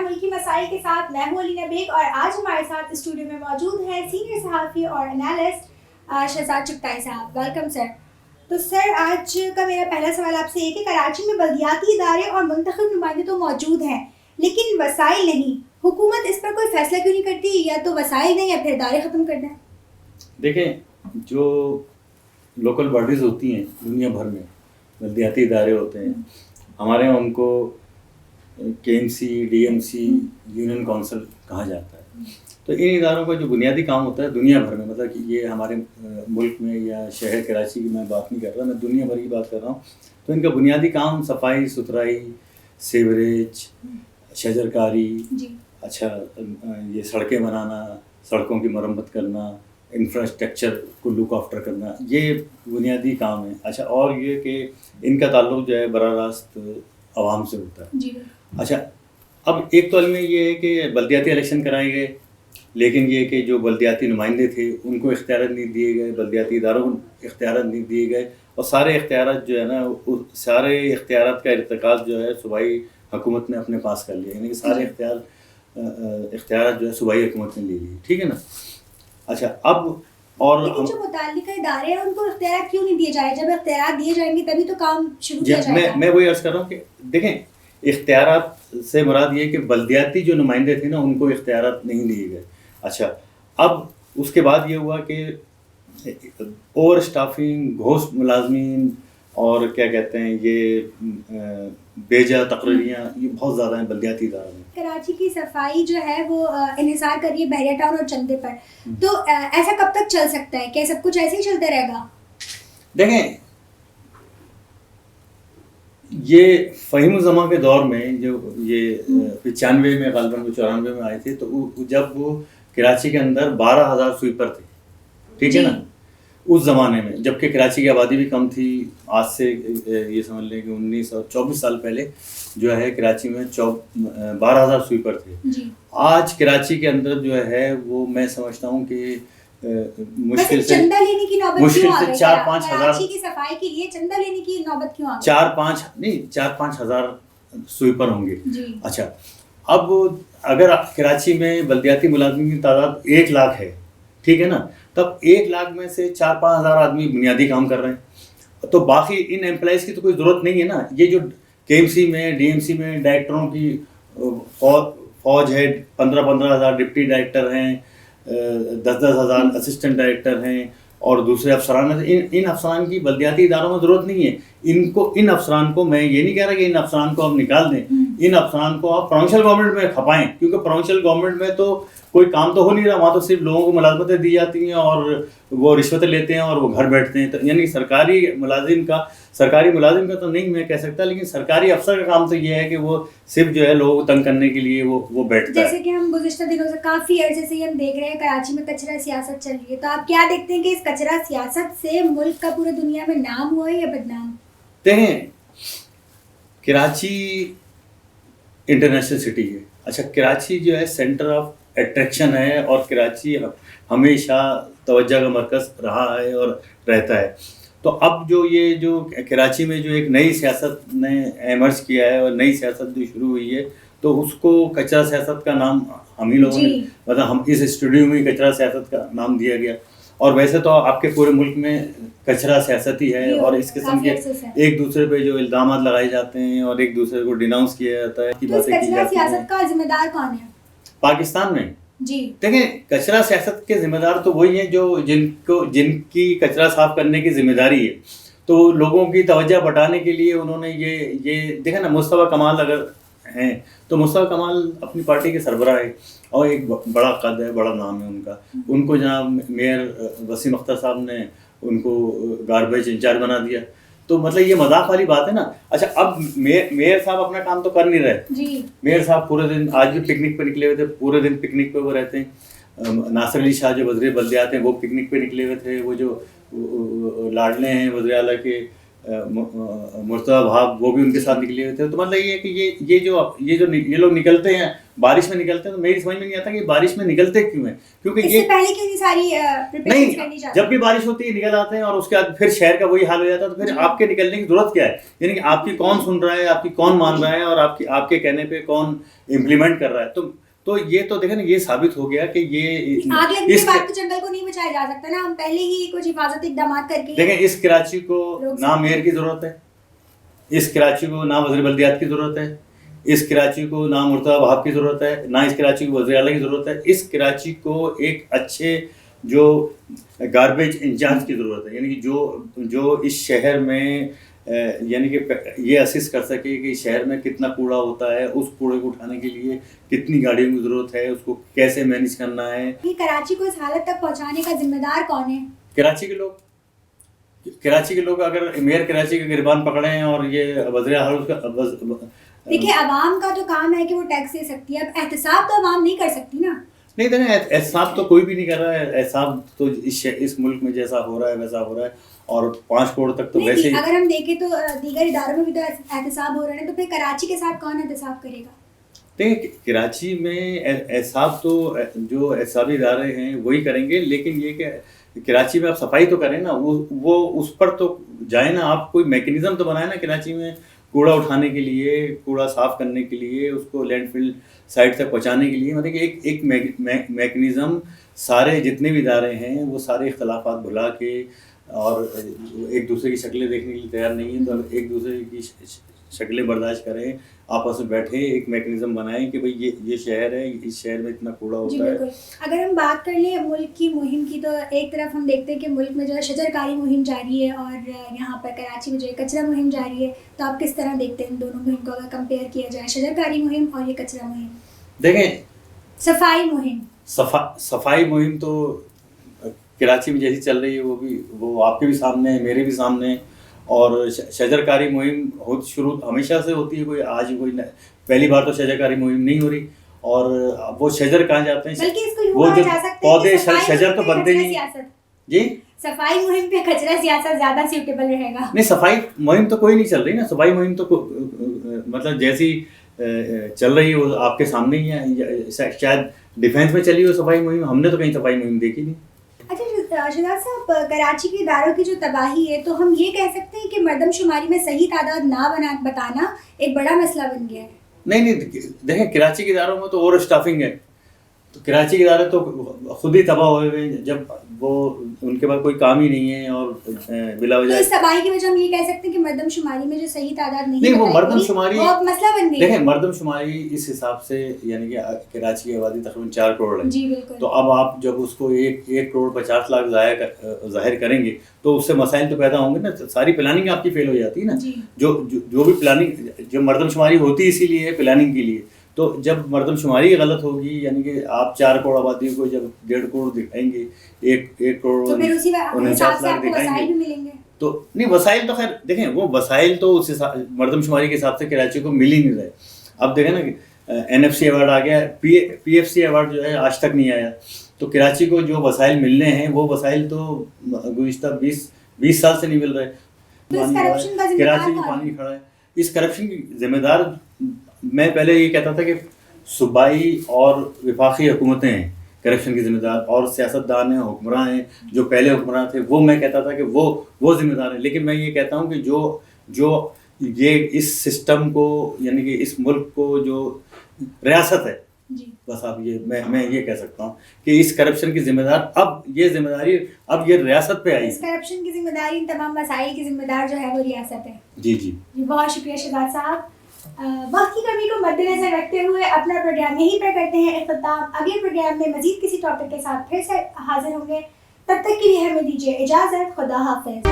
ملکی مسائل کے ساتھ میں ہوں علینا بیگ، اور آج ہمارے ساتھ اسٹوڈیو میں موجود ہیں سینئر صحافی اور انالسٹ شہزاد چغتائی صاحب. Welcome sir. تو سر، آج کا میرا پہلا سوال آپ سے یہ کہ کراچی میں بلدیاتی ادارے اور منتخب نمائندے تو موجود ہیں لیکن وسائل نہیں. حکومت اس پر کوئی فیصلہ کیوں نہیں کرتی؟ یا تو وسائل نہیں یا پھر ادارے ختم کر دیں. دیکھیں، جو لوکل باڈیز ہوتی ہیں دنیا بھر میں، بلدیاتی ادارے ہوتے ہیں، ہمارے یہاں ان کو K M C, D M C, union council کہا جاتا ہے. تو ان اداروں کا جو بنیادی کام ہوتا ہے دنیا بھر میں، مطلب کہ یہ ہمارے ملک میں یا شہر کراچی کی میں بات نہیں کر رہا، میں دنیا بھر کی بات کر رہا ہوں. تو ان کا بنیادی کام صفائی ستھرائی، سیوریج، شجرکاری، اچھا یہ سڑکیں بنانا، سڑکوں کی مرمت کرنا، انفراسٹرکچر کو لک آفٹر کرنا، یہ بنیادی کام ہے. اچھا، اور یہ کہ ان کا تعلق جو ہے براہ راست عوام سے ہوتا ہے. اچھا، اب ایک تو علم یہ ہے کہ بلدیاتی الیکشن کرائے گئے، لیکن یہ کہ جو بلدیاتی نمائندے تھے ان کو اختیارات نہیں دیے گئے، بلدیاتی اداروں کو اختیارات نہیں دیے گئے، اور سارے اختیارات جو ہے نا، سارے اختیارات کا ارتکاز جو ہے صوبائی حکومت نے اپنے پاس کر لیا، یعنی کہ سارے اختیارات جو ہے صوبائی حکومت نے لے لیے. ٹھیک ہے نا. اچھا، اب اور لیکن جو متعلقہ ادارے ہیں ان کو اختیارات کیوں نہیں دیے جائے؟ جب اختیارات دیے جائیں گے تبھی تو کام شروع کیا جائے گا. میں وہی عرض کر رہا ہوں کہ دیکھیں، اختیارات سے مراد یہ کہ بلدیاتی جو نمائندے تھے نا ان کو اختیارات نہیں دیے گئے. اچھا، اب اس کے بعد یہ ہوا کہ اوور اسٹافنگ، گھوست ملازمین، اور کیا کہتے ہیں یہ بیجا تقرریاں، یہ بہت زیادہ ہیں بلدیاتی اداروں میں. کراچی کی صفائی جو ہے وہ انحصار کر رہی ہے بحریہ ٹاؤن اور چندے پر، تو ایسا کب تک چل سکتا ہے؟ کیا سب کچھ ایسے ہی چلتا رہے گا؟ دیکھیں، یہ فہیم الزماں کے دور میں جو یہ 95 میں غالباً 94 میں آئے تھے، تو جب وہ کراچی کے اندر 12,000 سویپر تھے. ٹھیک ہے نا. اس زمانے میں، جبکہ کراچی کی آبادی بھی کم تھی، آج سے یہ سمجھ لیں کہ 24 سال پہلے جو ہے کراچی میں 12,000 سویپر تھے. آج کراچی کے اندر جو ہے وہ میں سمجھتا ہوں کہ مشکل سے چندہ لینے کی نوبت مشکل کیوں آ سے گئی؟ 4-5 ہزار کراچی کی صفائی کے لیے چندہ لینے کی نوبت کیوں آ گئی؟ 4-5 ہزار سویپر ہوں گے. اچھا، اب اگر کراچی میں بلدیاتی ملازمین کی تعداد 1 لاکھ ہے، ٹھیک ہے نا، تب 1 لاکھ میں سے 4-5 ہزار آدمی بنیادی کام کر رہے ہیں، تو باقی ان امپلائیز کی تو کوئی ضرورت نہیں ہے نا. یہ جو کے ایم سی میں، ڈی ایم سی میں ڈائریکٹروں کی فوج ہے، 15 ہزار ڈپٹی ڈائریکٹر ہیں، 10 ہزار اسسٹنٹ ڈائریکٹر ہیں، اور دوسرے افسران ہیں. ان افسران کی بلدیاتی اداروں میں ضرورت نہیں ہے. ان افسران کو، میں یہ نہیں کہہ رہا کہ ان افسران کو آپ نکال دیں، ان افسران کو آپ پروونشل گورنمنٹ میں کھپائیں، کیونکہ پروونشل گورنمنٹ میں تو کوئی کام تو ہو نہیں رہا، وہاں تو صرف لوگوں کو ملازمتیں دی جاتی ہیں اور وہ رشوتیں لیتے ہیں اور وہ گھر بیٹھتے ہیں. یعنی سرکاری ملازم کا تو نہیں میں کہہ سکتا، لیکن سرکاری افسر کا کام تو یہ ہے کہ وہ صرف جو ہے لوگوں کو تنگ کرنے کے لیے وہ بیٹھتا ہے. جیسے کہ ہم گزشتہ دنوں سے کافی عرصے سے ہم دیکھ رہے ہیں کراچی میں کچرا سیاست چل رہی ہے، تو آپ کیا دیکھتے ہیں کہ اس کچرا سیاست سے ملک کا پورے دنیا میں نام ہوا ہے یا بدنام؟ دیکھیں، کراچی انٹرنیشنل سٹی ہے. اچھا، کراچی جو ہے سینٹر آف اٹریکشن ہے، اور کراچی ہمیشہ توجہ کا مرکز رہا ہے اور رہتا ہے. تو اب جو کراچی میں جو ایک نئی سیاست نے ایمرج کیا ہے اور نئی سیاست جو شروع ہوئی ہے، تو اس کو کچرا سیاست کا نام ہم ہی لوگوں نے، مطلب ہم اس اسٹوڈیو میں کچرا سیاست کا نام دیا گیا. اور ویسے تو آپ کے پورے ملک میں کچرا سیاست ہی ہے، اور اس قسم کے ایک دوسرے پہ جو الزامات لگائے جاتے ہیں اور ایک دوسرے کو ڈیناؤنس کیا جاتا ہے، تو اس کچرا سیاست کا ذمہ دار کون ہے پاکستان میں؟ جی دیکھیں، کچرا سیاست کے ذمہ دار تو وہی ہیں جو جن کی کچرا صاف کرنے کی ذمہ داری ہے. تو لوگوں کی توجہ بٹانے کے لیے انہوں نے یہ دیکھا نا، مصطفیٰ کمال اگر ہیں تو مصطفیٰ کمال اپنی پارٹی کے سربراہ ہے اور ایک بڑا قد ہے، بڑا نام ہے ان کا. ان کو جناب میئر وسیم اختر صاحب نے ان کو گاربیج انچارج بنا دیا. تو مطلب یہ مذاق والی بات ہے نا. اچھا، اب میئر صاحب اپنا کام تو کر نہیں رہے. میئر صاحب پورے دن آج بھی پکنک پہ نکلے ہوئے تھے، پورے دن پکنک پہ وہ رہتے ہیں. ناصر علی شاہ جو وزیر بلدیات ہیں وہ پکنک پہ نکلے ہوئے تھے. وہ جو لاڈلے ہیں وزیر اعلیٰ کے مرتضیٰ بھاب، وہ بھی ان کے ساتھ نکلے ہوئے تھے. تو مطلب یہ ہے کہ یہ لوگ نکلتے ہیں بارش میں نکلتے ہیں تو میری سمجھ میں نہیں آتا کہ بارش میں نکلتے کیوں ہیں, کیونکہ اس سے پہلے کیوں نہیں ساری پریپریشنز کرنی نہیں, چاہتے جب بھی بارش ہوتی ہے نکل آتے ہیں اور اس کے بعد پھر شہر کا وہی حال ہو جاتا ہے. تو پھر آپ کے نکلنے کی ضرورت کیا ہے, یعنی کہ آپ کی کون سن رہا ہے, آپ کی کون مان رہا ہے, اور آپ کے کہنے پہ کون امپلیمنٹ کر رہا ہے. تو یہ تو دیکھیں نا, یہ ثابت ہو گیا کہ یہ آگ لگنے کے بعد تو جنگل کو نہیں بچایا جا سکتا نا, ہم پہلے ہی کچھ حفاظتی اقدامات کر کے. دیکھیں اس کراچی کو نہ میئر کی ضرورت ہے, اس کراچی کو نہ وزیر بلدیات کی ضرورت ہے, اس کراچی کو نہ مرتضیٰ وہاب کی ضرورت ہے, نہ اس کراچی کو وزیر اعلیٰ کی ضرورت ہے. اس کراچی کو ایک اچھے جو گاربیج انچارج کی ضرورت ہے, یعنی کہ جو اس شہر میں یعنی کہ یہ اسس کر سکے کہ شہر میں کتنا کوڑا ہوتا ہے, اس کوڑے کو اٹھانے کے لیے کتنی گاڑیوں کی ضرورت ہے, اس کو کیسے مینیج کرنا ہے. کراچی کو اس حالت تک پہنچانے کا ذمہ دار کون ہے؟ کراچی کے لوگ اگر میئر کراچی کے گربان پکڑے ہیں اور یہ وزیر اعلیٰ کا دیکھیں عوام کا تو کام ہے کہ وہ ٹیکس دے سکتی ہے, اب احتساب تو عوام نہیں کر سکتی نا. نہیں دیکھیں احتساب تو کوئی بھی نہیں کر رہا ہے, احتساب تو اس ملک میں جیسا ہو رہا ہے ویسا ہو رہا ہے, اور 5 کروڑ تک تو ویسے ہی. اگر ہم دیکھیں تو دیگر اداروں میں بھی تو احتساب ہو رہے ہیں, تو پھر کراچی کے ساتھ کون احتساب کرے گا؟ دیکھیں کراچی میں احتساب تو جو احتسابی ادارے ہیں وہی کریں گے, لیکن یہ کہ کراچی میں آپ صفائی تو کریں نا, وہ اس پر تو جائیں نا, آپ کوئی میکینزم تو بنائیں نا کراچی میں کوڑا اٹھانے کے لیے, کوڑا صاف کرنے کے لیے, اس کو لینڈ فل سائٹ تک پہنچانے کے لیے. مطلب کہ ایک میکینزم سارے جتنے بھی ادارے ہیں وہ سارے اختلافات بھلا کے, اور ایک دوسرے کی شکلیں دیکھنے کے لیے تیار نہیں ہیں, تو ایک دوسرے کی شکلیں برداشت کریں, آپس میں بیٹھیں, ایک میکینزم بنائیں کہ بھئی یہ شہر ہے, اس شہر میں اتنا کوڑا ہوتا ہے. اگر ہم بات کر لیں ملک کی مہم کی, تو ایک طرف ہم دیکھتے ہیں کہ ملک میں جو ہے شجر کاری مہم جاری ہے, اور یہاں پر کراچی میں جو ہے کچرا مہم جاری ہے. تو آپ کس طرح دیکھتے ہیں ان دونوں مہم کو اگر کمپیئر کیا جائے, شجر کاری مہم اور یہ کچرا مہم؟ دیکھیں صفائی مہم تو کراچی میں جیسی چل رہی ہے وہ آپ کے بھی سامنے ہے, میرے بھی سامنے ہے. اور شجر کاری مہم شروع ہمیشہ سے ہوتی ہے, کوئی آج کوئی پہلی بار تو شجر کاری مہم نہیں ہو رہی. اور وہ شجر کہاں جاتے ہیں, وہ جو پودے شجر تو بنتے نہیں. جی صفائی مہم پہ کچرا سیاست زیادہ سیوٹیبل رہے گا. نہیں, صفائی مہم تو کوئی نہیں چل رہی نا, صفائی مہم تو مطلب جیسی چل رہی ہے وہ آپ کے سامنے ہی ہے. شاید ڈیفینس میں چلی ہو صفائی مہم, ہم نے تو کہیں صفائی مہم دیکھی نہیں. اچھا شہزاد صاحب, کراچی کے اداروں کی جو تباہی ہے, تو ہم یہ کہہ سکتے ہیں کہ مردم شماری میں صحیح تعداد نہ بتانا ایک بڑا مسئلہ بن گیا ہے. نہیں دیکھیں کراچی کے اداروں میں تو اوور اسٹافنگ ہے, تو کراچی کے ادارے تو خود ہی تباہ ہوئے ہوئے, جب وہ ان کے پاس کوئی کام ہی نہیں ہے, اور بلا وجہ اس تباہی کی وجہ ہم یہ کہہ سکتے ہیں کہ مردم شماری میں جو صحیح تعداد نہیں وہ مردم شماری وہ مسئلہ بن گئی. دیکھیں مردم شماری اس حساب سے, یعنی کہ کراچی کی آبادی تقریباً 4 کروڑ ہے. جی بالکل. تو اب آپ جب اس کو 1 کروڑ 50 لاکھ ظاہر کریں گے تو اس سے مسائل تو پیدا ہوں گے نا, ساری پلاننگ آپ کی فیل ہو جاتی ہے نا. جو بھی پلاننگ, جو مردم شماری ہوتی اسی لیے ہے پلاننگ کے لیے. تو جب مردم شماری غلط ہوگی, یعنی کہ آپ 4 کروڑ آبادی کو جب 1.5 کروڑ دکھائیں گے, 1 کروڑ 49 لاکھ دکھائیں گے, تو نہیں وسائل تو خیر دیکھیں, وہ وسائل تو اس مردم شماری کے حساب سے کراچی کو مل ہی نہیں رہے. اب دیکھیں نا کہ NFC ایوارڈ آ گیا, PFC ایوارڈ جو ہے آج تک نہیں آیا. تو کراچی کو جو وسائل ملنے ہیں وہ وسائل تو گزشتہ 20 سال سے نہیں مل رہے. کراچی میں پانی کھڑا ہے. اس کرپشن کی ذمہ دار میں پہلے یہ کہتا تھا کہ صوبائی اور وفاقی حکومتیں ہیں کرپشن کی ذمہ دار, اور سیاستدان ہیں, حکمراں ہیں, جو پہلے حکمراں تھے وہ میں کہتا تھا کہ وہ ذمہ دار ہیں. لیکن میں یہ کہتا ہوں کہ جو یہ اس سسٹم کو, یعنی کہ اس ملک کو جو ریاست ہے, بس اب یہ میں یہ کہہ سکتا ہوں کہ اس کرپشن کی ذمہ دار اب یہ ذمہ داری اب یہ ریاست پہ آئی. اس کرپشن کی ذمہ داری, ان تمام مسائل کی ذمہ دار جو ہے وہ ریاست ہے. جی بہت شکریہ شہزاد صاحب. وقت کی کمی کو مد نظر رکھتے ہوئے اپنا پروگرام یہیں پر کرتے ہیں اختتام. اگلے پروگرام میں مزید کسی ٹاپک کے ساتھ پھر سے حاضر ہوں گے. تب تک کے لیے ہمیں دیجیے اجازت. خدا حافظ.